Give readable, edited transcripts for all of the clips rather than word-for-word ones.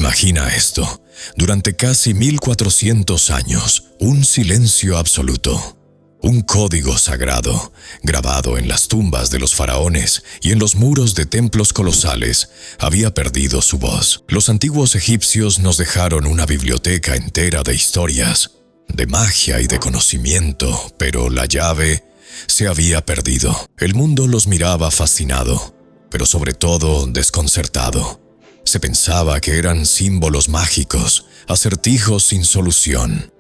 Imagina esto. Durante casi 1400 años, un silencio absoluto. Un código sagrado, grabado en las tumbas de los faraones y en los muros de templos colosales, había perdido su voz. Los antiguos egipcios nos dejaron una biblioteca entera de historias, de magia y de conocimiento, pero la llave se había perdido. El mundo los miraba fascinado, pero sobre todo desconcertado. Se pensaba que eran símbolos mágicos, acertijos sin solución.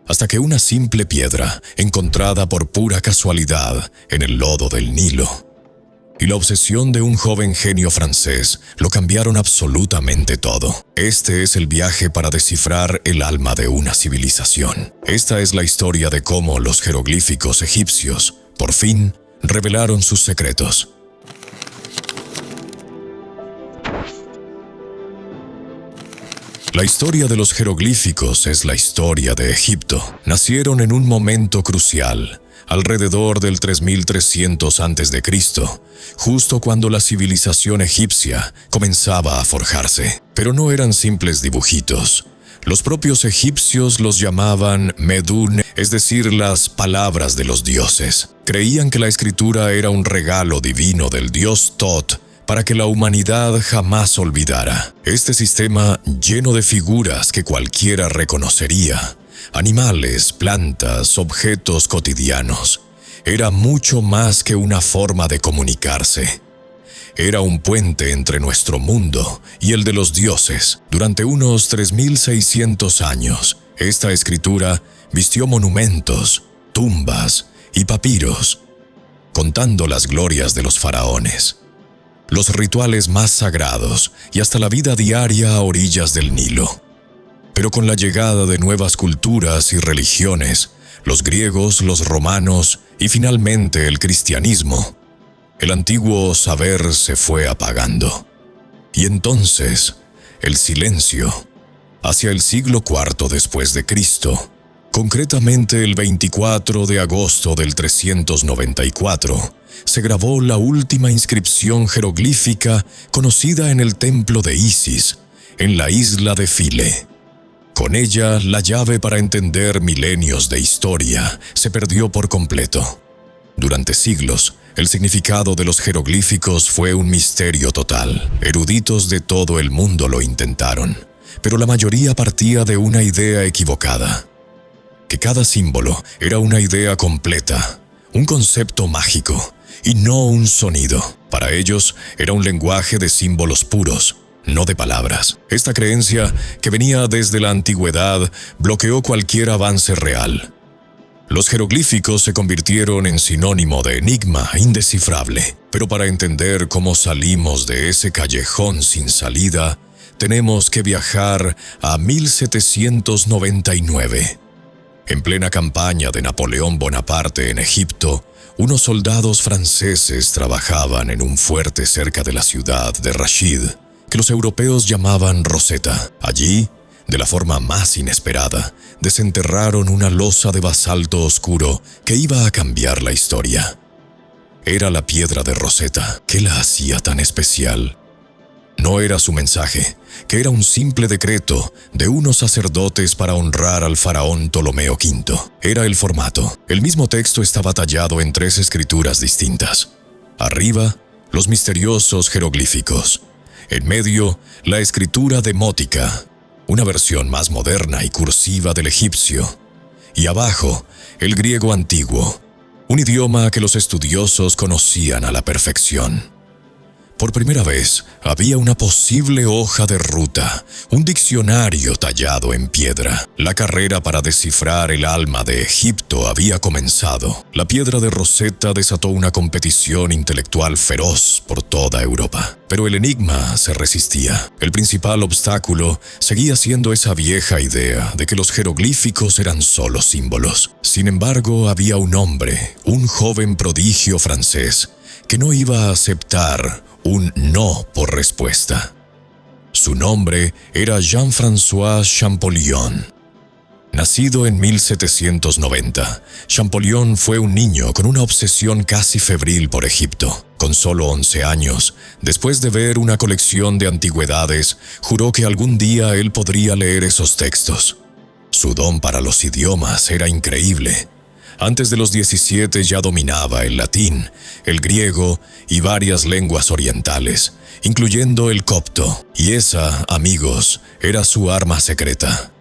Hasta que una simple piedra, encontrada por pura casualidad en el lodo del Nilo, y la obsesión de un joven genio francés lo cambiaron absolutamente todo. Este es el viaje para descifrar el alma de una civilización. Esta es la historia de cómo los jeroglíficos egipcios, por fin, revelaron sus secretos. La historia de los jeroglíficos es la historia de Egipto. Nacieron en un momento crucial, alrededor del 3300 a.C., justo cuando la civilización egipcia comenzaba a forjarse. Pero no eran simples dibujitos. Los propios egipcios los llamaban Medun, es decir, las palabras de los dioses. Creían que la escritura era un regalo divino del dios Tot, para que la humanidad jamás olvidara. Este sistema, lleno de figuras que cualquiera reconocería, animales, plantas, objetos cotidianos, era mucho más que una forma de comunicarse. Era un puente entre nuestro mundo y el de los dioses. Durante unos 3600 años, esta escritura vistió monumentos, tumbas y papiros, contando las glorias de los faraones, los rituales más sagrados y hasta la vida diaria a orillas del Nilo. Pero con la llegada de nuevas culturas y religiones, los griegos, los romanos y finalmente el cristianismo, el antiguo saber se fue apagando. Y entonces, el silencio, hacia el siglo IV después de Cristo, concretamente el 24 de agosto del 394, se grabó la última inscripción jeroglífica conocida en el templo de Isis, en la isla de File. Con ella, la llave para entender milenios de historia se perdió por completo. Durante siglos, el significado de los jeroglíficos fue un misterio total. Eruditos de todo el mundo lo intentaron, pero la mayoría partía de una idea equivocada: que cada símbolo era una idea completa, un concepto mágico, y no un sonido. Para ellos era un lenguaje de símbolos puros, no de palabras. Esta creencia, que venía desde la antigüedad, bloqueó cualquier avance real. Los jeroglíficos se convirtieron en sinónimo de enigma indescifrable. Pero para entender cómo salimos de ese callejón sin salida, tenemos que viajar a 1799. En plena campaña de Napoleón Bonaparte en Egipto, unos soldados franceses trabajaban en un fuerte cerca de la ciudad de Rashid, que los europeos llamaban Rosetta. Allí, de la forma más inesperada, desenterraron una losa de basalto oscuro que iba a cambiar la historia. Era la piedra de Rosetta. ¿Qué la hacía tan especial? No era su mensaje, que era un simple decreto de unos sacerdotes para honrar al faraón Ptolomeo V. Era el formato. El mismo texto estaba tallado en 3 escrituras distintas. Arriba, los misteriosos jeroglíficos. En medio, la escritura demótica, una versión más moderna y cursiva del egipcio. Y abajo, el griego antiguo, un idioma que los estudiosos conocían a la perfección. Por primera vez, había una posible hoja de ruta, un diccionario tallado en piedra. La carrera para descifrar el alma de Egipto había comenzado. La piedra de Rosetta desató una competición intelectual feroz por toda Europa. Pero el enigma se resistía. El principal obstáculo seguía siendo esa vieja idea de que los jeroglíficos eran solo símbolos. Sin embargo, había un hombre, un joven prodigio francés, que no iba a aceptar un no por respuesta. Su nombre era Jean-François Champollion. Nacido en 1790, Champollion fue un niño con una obsesión casi febril por Egipto. Con solo 11 años, después de ver una colección de antigüedades, juró que algún día él podría leer esos textos. Su don para los idiomas era increíble. Antes de los 17 ya dominaba el latín, el griego y varias lenguas orientales, incluyendo el copto. Y esa, amigos, era su arma secreta.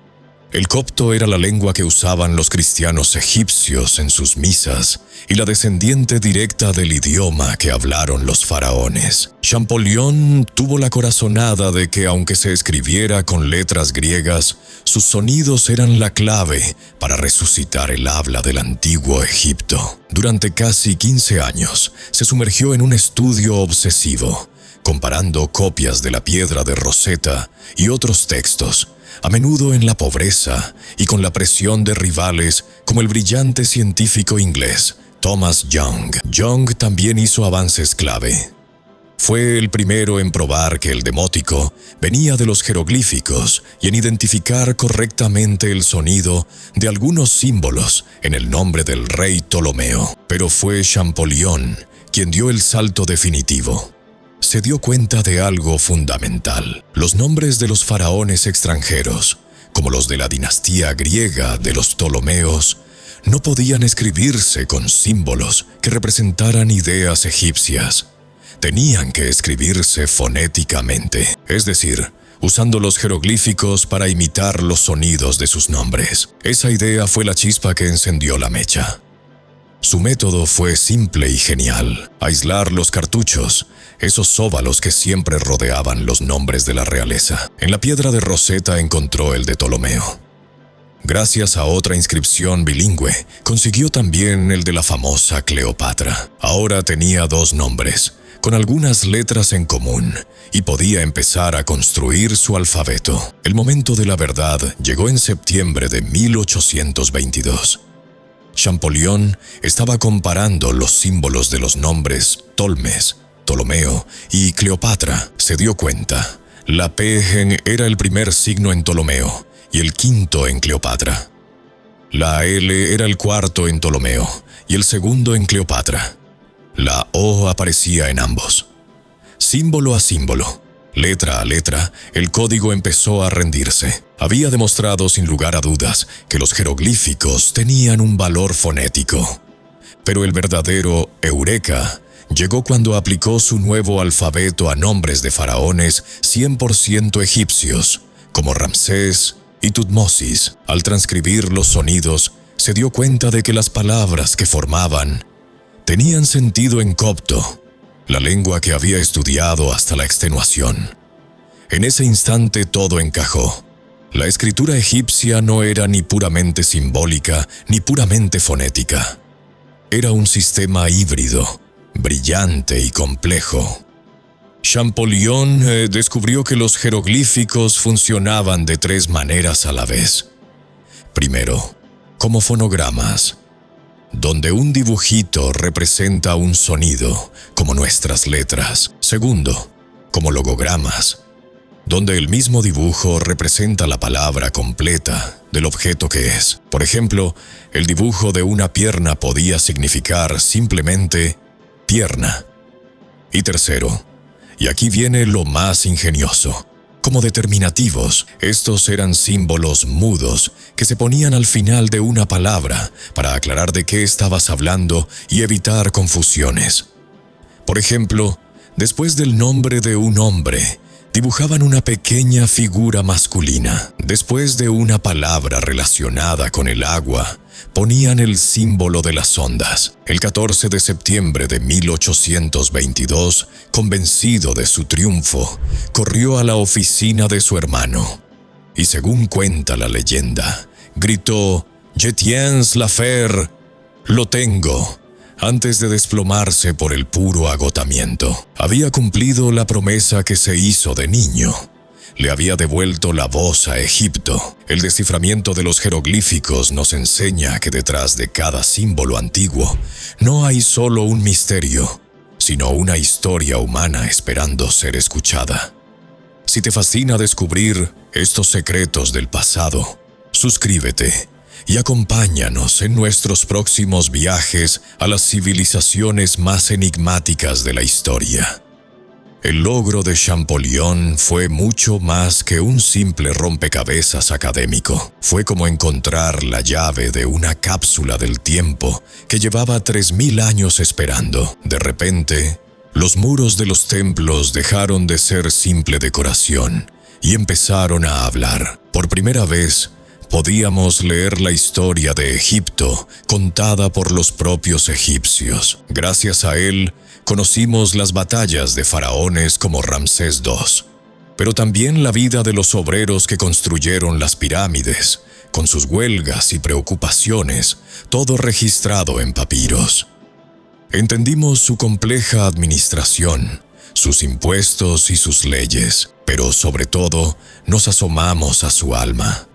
El copto era la lengua que usaban los cristianos egipcios en sus misas y la descendiente directa del idioma que hablaron los faraones. Champollion tuvo la corazonada de que, aunque se escribiera con letras griegas, sus sonidos eran la clave para resucitar el habla del antiguo Egipto. Durante casi 15 años, se sumergió en un estudio obsesivo, comparando copias de la piedra de Rosetta y otros textos, a menudo en la pobreza y con la presión de rivales como el brillante científico inglés Thomas Young. Young también hizo avances clave. Fue el primero en probar que el demótico venía de los jeroglíficos y en identificar correctamente el sonido de algunos símbolos en el nombre del rey Ptolomeo. Pero fue Champollion quien dio el salto definitivo. Se dio cuenta de algo fundamental. Los nombres de los faraones extranjeros, como los de la dinastía griega de los Ptolomeos, no podían escribirse con símbolos que representaran ideas egipcias. Tenían que escribirse fonéticamente, es decir, usando los jeroglíficos para imitar los sonidos de sus nombres. Esa idea fue la chispa que encendió la mecha. Su método fue simple y genial: aislar los cartuchos, esos óvalos que siempre rodeaban los nombres de la realeza. En la piedra de Rosetta encontró el de Ptolomeo. Gracias a otra inscripción bilingüe, consiguió también el de la famosa Cleopatra. Ahora tenía 2 nombres, con algunas letras en común, y podía empezar a construir su alfabeto. El momento de la verdad llegó en septiembre de 1822. Champollion estaba comparando los símbolos de los nombres Ptolmes, Ptolomeo y Cleopatra. Se dio cuenta. La P era el primer signo en Ptolomeo y el quinto en Cleopatra. La L era el cuarto en Ptolomeo y el segundo en Cleopatra. La O aparecía en ambos. Símbolo a símbolo, letra a letra, el código empezó a rendirse. Había demostrado sin lugar a dudas que los jeroglíficos tenían un valor fonético. Pero el verdadero eureka llegó cuando aplicó su nuevo alfabeto a nombres de faraones 100% egipcios, como Ramsés y Tutmosis. Al transcribir los sonidos, se dio cuenta de que las palabras que formaban tenían sentido en copto, la lengua que había estudiado hasta la extenuación. En ese instante todo encajó. La escritura egipcia no era ni puramente simbólica ni puramente fonética. Era un sistema híbrido, brillante y complejo. Champollion descubrió que los jeroglíficos funcionaban de 3 maneras a la vez. Primero, como fonogramas, donde un dibujito representa un sonido, como nuestras letras. Segundo, como logogramas, donde el mismo dibujo representa la palabra completa del objeto que es. Por ejemplo, el dibujo de una pierna podía significar simplemente pierna. Y tercero, y aquí viene lo más ingenioso, como determinativos. Estos eran símbolos mudos que se ponían al final de una palabra para aclarar de qué estabas hablando y evitar confusiones. Por ejemplo, después del nombre de un hombre, dibujaban una pequeña figura masculina. Después de una palabra relacionada con el agua, ponían el símbolo de las ondas. El 14 de septiembre de 1822, convencido de su triunfo, corrió a la oficina de su hermano. Y según cuenta la leyenda, gritó: «Je tiens l'affaire, lo tengo», antes de desplomarse por el puro agotamiento. Había cumplido la promesa que se hizo de niño. Le había devuelto la voz a Egipto. El desciframiento de los jeroglíficos nos enseña que detrás de cada símbolo antiguo no hay solo un misterio, sino una historia humana esperando ser escuchada. Si te fascina descubrir estos secretos del pasado, suscríbete y acompáñanos en nuestros próximos viajes a las civilizaciones más enigmáticas de la historia. El logro de Champollion fue mucho más que un simple rompecabezas académico. Fue como encontrar la llave de una cápsula del tiempo que llevaba 3000 años esperando. De repente, los muros de los templos dejaron de ser simple decoración y empezaron a hablar. Por primera vez, podíamos leer la historia de Egipto contada por los propios egipcios. Gracias a él, conocimos las batallas de faraones como Ramsés II, pero también la vida de los obreros que construyeron las pirámides, con sus huelgas y preocupaciones, todo registrado en papiros. Entendimos su compleja administración, sus impuestos y sus leyes, pero sobre todo nos asomamos a su alma,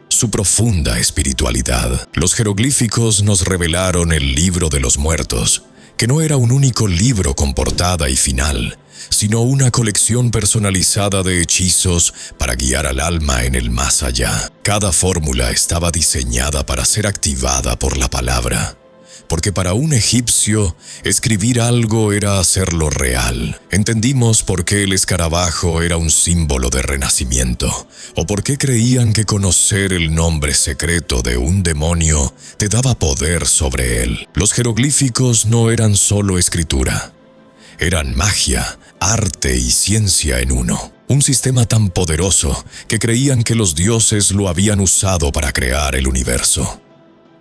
su profunda espiritualidad. Los jeroglíficos nos revelaron el libro de los muertos, que no era un único libro con portada y final, sino una colección personalizada de hechizos para guiar al alma en el más allá. Cada fórmula estaba diseñada para ser activada por la palabra, porque para un egipcio, escribir algo era hacerlo real. Entendimos por qué el escarabajo era un símbolo de renacimiento, o por qué creían que conocer el nombre secreto de un demonio te daba poder sobre él. Los jeroglíficos no eran solo escritura, eran magia, arte y ciencia en uno. Un sistema tan poderoso que creían que los dioses lo habían usado para crear el universo.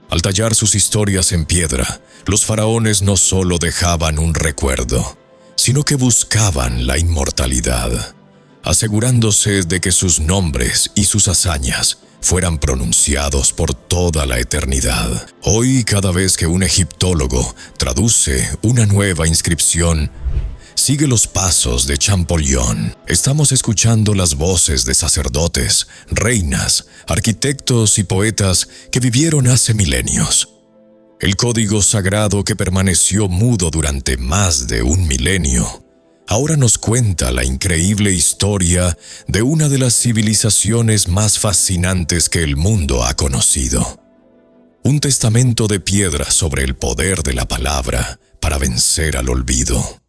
Al tallar sus historias en piedra, los faraones no solo dejaban un recuerdo, sino que buscaban la inmortalidad, asegurándose de que sus nombres y sus hazañas fueran pronunciados por toda la eternidad. Hoy, cada vez que un egiptólogo traduce una nueva inscripción, sigue los pasos de Champollion. Estamos escuchando las voces de sacerdotes, reinas, arquitectos y poetas que vivieron hace milenios. El código sagrado que permaneció mudo durante más de un milenio, ahora nos cuenta la increíble historia de una de las civilizaciones más fascinantes que el mundo ha conocido. Un testamento de piedra sobre el poder de la palabra para vencer al olvido.